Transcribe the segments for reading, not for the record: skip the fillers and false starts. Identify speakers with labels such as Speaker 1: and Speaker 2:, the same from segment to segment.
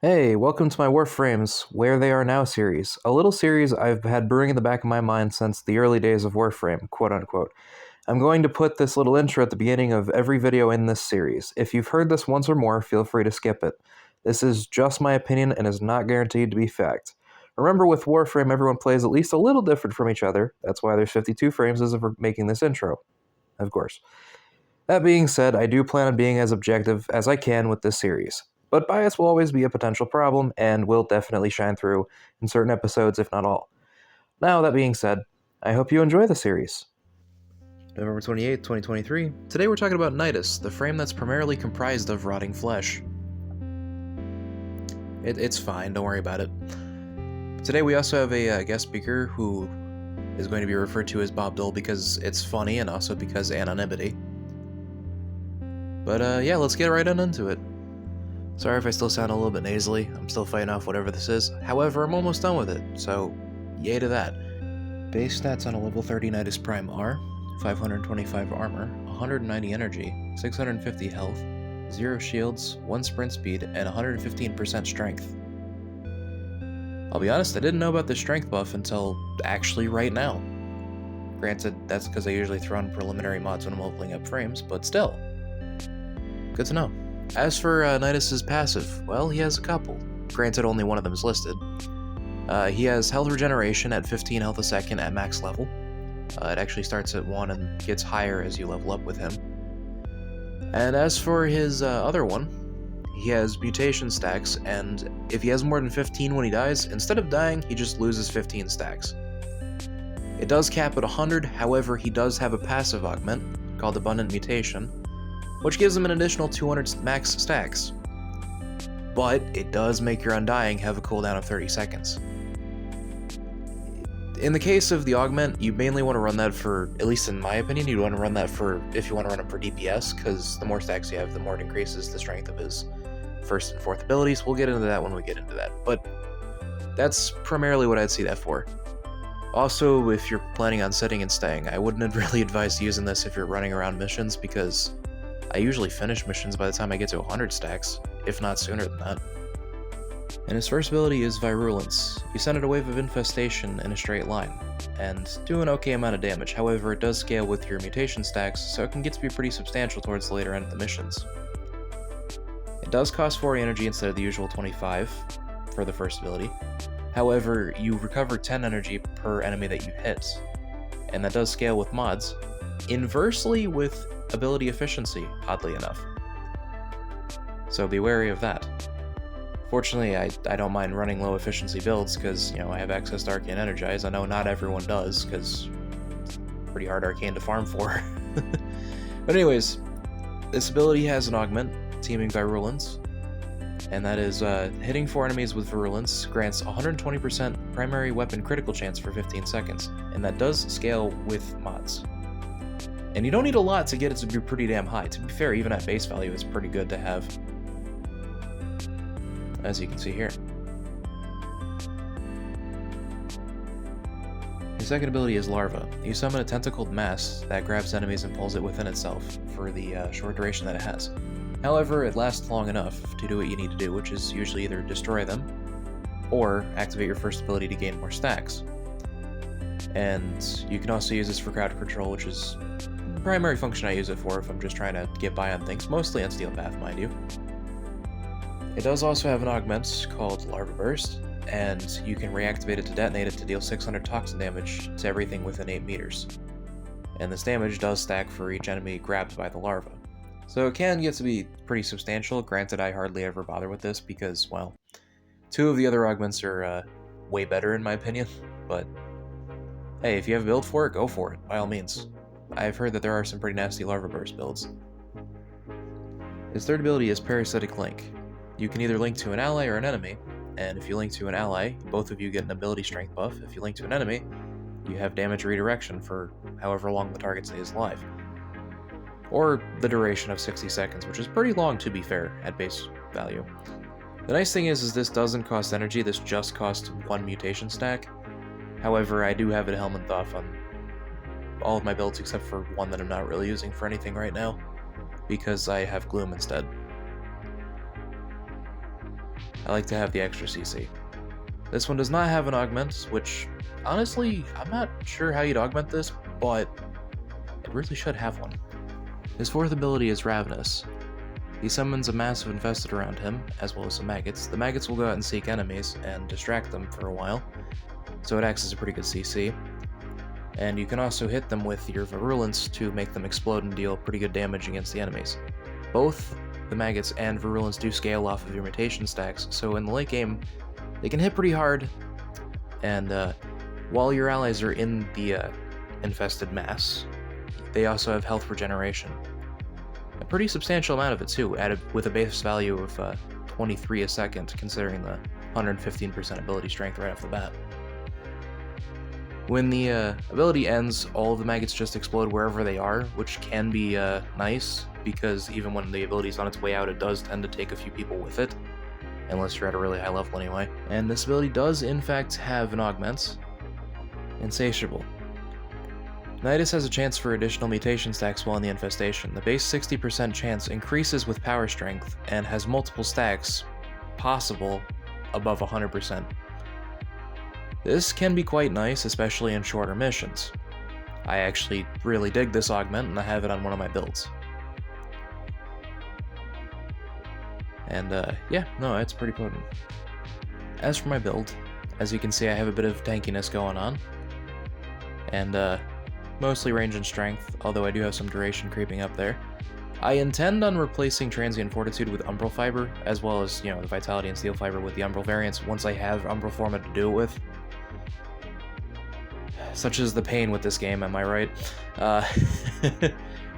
Speaker 1: Hey, welcome to my Warframes Where They Are Now series, a little series I've had brewing in the back of my mind since the early days of Warframe, quote unquote. I'm going to put this little intro at the beginning of every video in this series. If you've heard this once or more, feel free to skip it. This is just my opinion and is not guaranteed to be fact. Remember, with Warframe, everyone plays at least a little different from each other. That's why there's 52 frames as of making this intro, of course. That being said, I do plan on being as objective as I can with this series. But bias will always be a potential problem, and will definitely shine through in certain episodes, if not all. Now, that being said, I hope you enjoy the series. November 28th, 2023. Today we're talking about Nidus, the frame that's primarily comprised of rotting flesh. It's fine, don't worry about it. Today we also have a guest speaker who is going to be referred to as Bob Dole because it's funny and also because anonymity. But yeah, let's get right on into it. Sorry if I still sound a little bit nasally, I'm still fighting off whatever this is. However, I'm almost done with it, so yay to that. Base stats on a level 30 Nidus Prime are 525 armor, 190 energy, 650 health, 0 shields, 1 sprint speed, and 115% strength. I'll be honest, I didn't know about the strength buff until actually right now. Granted, that's because I usually throw on preliminary mods when I'm leveling up frames, but still. Good to know. As for Nidus's passive, well, he has a couple. Granted, only one of them is listed. He has health regeneration at 15 health a second at max level. It actually starts at 1 and gets higher as you level up with him. And as for his other one, he has mutation stacks, and if he has more than 15 when he dies, instead of dying, he just loses 15 stacks. It does cap at 100, however, he does have a passive augment called Abundant Mutation, which gives him an additional 200 max stacks. But it does make your Undying have a cooldown of 30 seconds. In the case of the augment, you mainly want to run that for, at least in my opinion, you'd want to run that for, if you want to run it for DPS, because the more stacks you have, the more it increases the strength of his first and fourth abilities. We'll get into that when we get into that, but that's primarily what I'd see that for. Also, if you're planning on sitting and staying, I wouldn't really advise using this if you're running around missions, because I usually finish missions by the time I get to 100 stacks, if not sooner than that. And his first ability is Virulence. You send it a wave of infestation in a straight line, and do an okay amount of damage. However, it does scale with your mutation stacks, so it can get to be pretty substantial towards the later end of the missions. It does cost 40 energy instead of the usual 25 for the first ability. However, you recover 10 energy per enemy that you hit, and that does scale with mods, inversely with ability efficiency, oddly enough. So be wary of that. Fortunately, I don't mind running low efficiency builds because, you know, I have access to Arcane Energize. I know not everyone does because it's pretty hard Arcane to farm for. But anyways, this ability has an augment, teaming Virulence, and that is hitting 4 enemies with Virulence grants 120% primary weapon critical chance for 15 seconds, and that does scale with mods. And you don't need a lot to get it to be pretty damn high. To be fair, even at base value, it's pretty good to have, as you can see here. Your second ability is Larva. You summon a tentacled mass that grabs enemies and pulls it within itself for the short duration that it has. However, it lasts long enough to do what you need to do, which is usually either destroy them, or activate your first ability to gain more stacks. And you can also use this for crowd control, which is the primary function I use it for if I'm just trying to get by on things, mostly on Steel Path, mind you. It does also have an augment called Larva Burst, and you can reactivate it to detonate it to deal 600 toxin damage to everything within 8 meters. And this damage does stack for each enemy grabbed by the larva. So it can get to be pretty substantial. Granted, I hardly ever bother with this because, well, 2 of the other augments are way better in my opinion, but hey, if you have a build for it, go for it, by all means. I've heard that there are some pretty nasty Larva Burst builds. His third ability is Parasitic Link. You can either link to an ally or an enemy, and if you link to an ally, both of you get an ability strength buff. If you link to an enemy, you have damage redirection for however long the target stays alive. Or the duration of 60 seconds, which is pretty long to be fair, at base value. The nice thing is this doesn't cost energy, this just costs 1 mutation stack. However, I do have it helmet off on all of my builds except for one that I'm not really using for anything right now, because I have Gloom instead. I like to have the extra CC. This one does not have an augment, which, honestly, I'm not sure how you'd augment this, but it really should have one. His fourth ability is Ravenous. He summons a massive infested around him, as well as some maggots. The maggots will go out and seek enemies and distract them for a while, so it acts as a pretty good CC. And you can also hit them with your Virulence to make them explode and deal pretty good damage against the enemies. Both the maggots and Virulence do scale off of your mutation stacks, so in the late game, they can hit pretty hard, and while your allies are in the infested mass, they also have health regeneration. A pretty substantial amount of it too, added with a base value of 23 a second, considering the 115% ability strength right off the bat. When the ability ends, all of the maggots just explode wherever they are, which can be nice, because even when the ability's on its way out, it does tend to take a few people with it, unless you're at a really high level anyway. And this ability does in fact have an augment, Insatiable. Nidus has a chance for additional mutation stacks while in the infestation. The base 60% chance increases with power strength and has multiple stacks, possible above 100%. This can be quite nice, especially in shorter missions. I actually really dig this augment, and I have it on one of my builds. And yeah, no, it's pretty potent. As for my build, as you can see, I have a bit of tankiness going on, and mostly range and strength, although I do have some duration creeping up there. I intend on replacing Transient Fortitude with Umbral Fiber, as well as, the Vitality and Steel Fiber with the Umbral variants once I have Umbral Forma to do it with. Such is the pain with this game, am I right?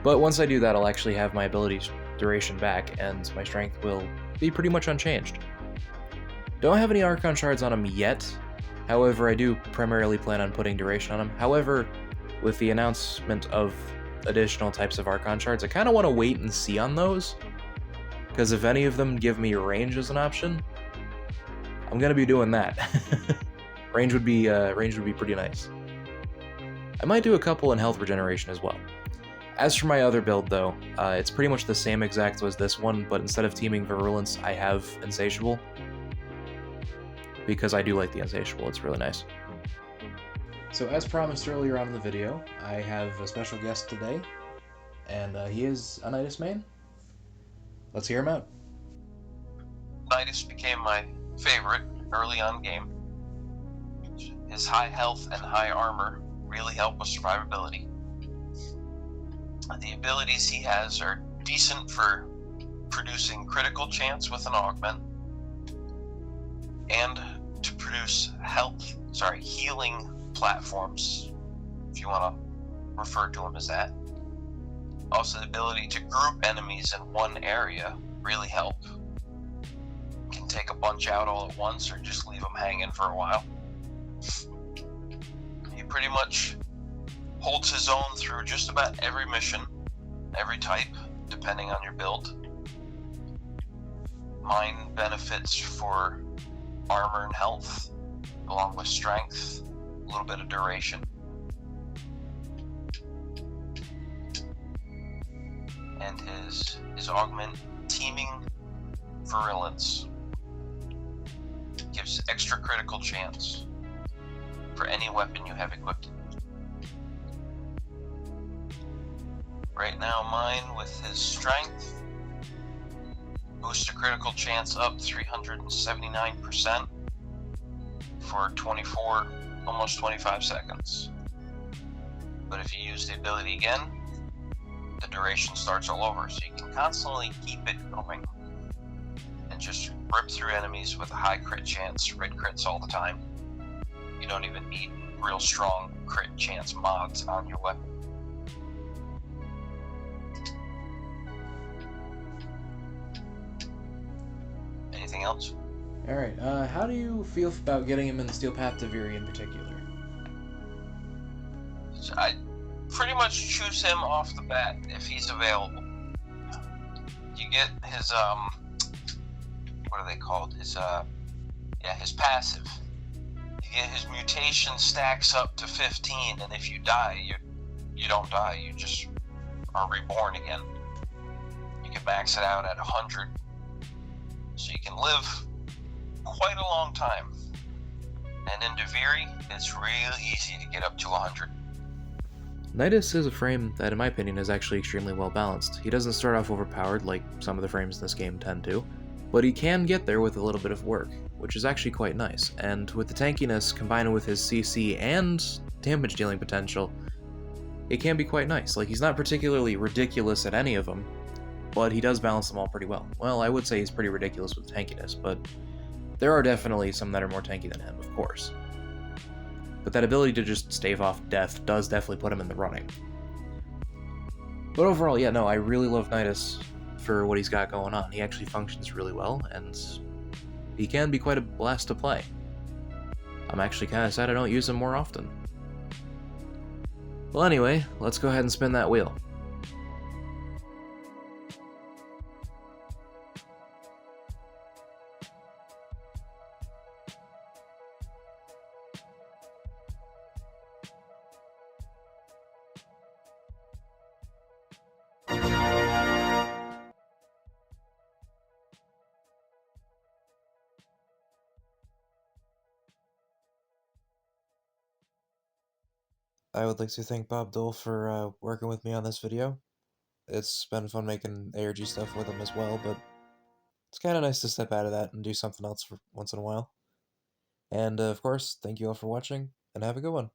Speaker 1: But once I do that, I'll actually have my ability duration back, and my strength will be pretty much unchanged. Don't have any Archon shards on him yet, however I do primarily plan on putting duration on him. However, with the announcement of additional types of Archon shards, I kind of want to wait and see on those, because if any of them give me range as an option, I'm going to be doing that. range would be pretty nice. I might do a couple in health regeneration as well. As for my other build though, it's pretty much the same exact as this one, but instead of teaming Virulence, I have Insatiable, because I do like the Insatiable, it's really nice. So as promised earlier on in the video, I have a special guest today, and he is a Nidus main. Let's hear him out.
Speaker 2: Nidus became my favorite early on game. His high health and high armor really help with survivability. The abilities he has are decent for producing critical chance with an augment, and to produce healing platforms, if you want to refer to them as that. Also, the ability to group enemies in one area really help. You can take a bunch out all at once, or just leave them hanging for a while. He pretty much holds his own through just about every mission, every type, depending on your build. Mine benefits for armor and health, along with strength, a little bit of duration. And his augment, Teeming Virulence, gives extra critical chance for any weapon you have equipped. Right now, mine with his strength boosts a critical chance up 379% for 24, almost 25 seconds. But if you use the ability again, the duration starts all over, so you can constantly keep it going and just rip through enemies with a high crit chance, red crits all the time. You don't even need real strong crit chance mods on your weapon. Anything else?
Speaker 1: Alright, how do you feel about getting him in the Steel Path to Viri in particular?
Speaker 2: So I pretty much choose him off the bat if he's available. You get his, what are they called? His passive. You get his mutation stacks up to 15, and if you die, you don't die, you just are reborn again. You can max it out at 100, so you can live quite a long time. And in Deviri, it's real easy to get up to 100.
Speaker 1: Nidus is a frame that, in my opinion, is actually extremely well balanced. He doesn't start off overpowered like some of the frames in this game tend to, but he can get there with a little bit of work, which is actually quite nice. And with the tankiness combined with his CC and damage dealing potential, it can be quite nice. Like, he's not particularly ridiculous at any of them, but he does balance them all pretty well. Well, I would say he's pretty ridiculous with tankiness, but there are definitely some that are more tanky than him, of course. But that ability to just stave off death does definitely put him in the running. But overall, yeah, no, I really love Nidus for what he's got going on. He actually functions really well, and he can be quite a blast to play. I'm actually kind of sad I don't use him more often. Well, anyway, let's go ahead and spin that wheel. I would like to thank Bob Dole for working with me on this video. It's been fun making ARG stuff with him as well, but it's kind of nice to step out of that and do something else for once in a while. And of course, thank you all for watching, and have a good one.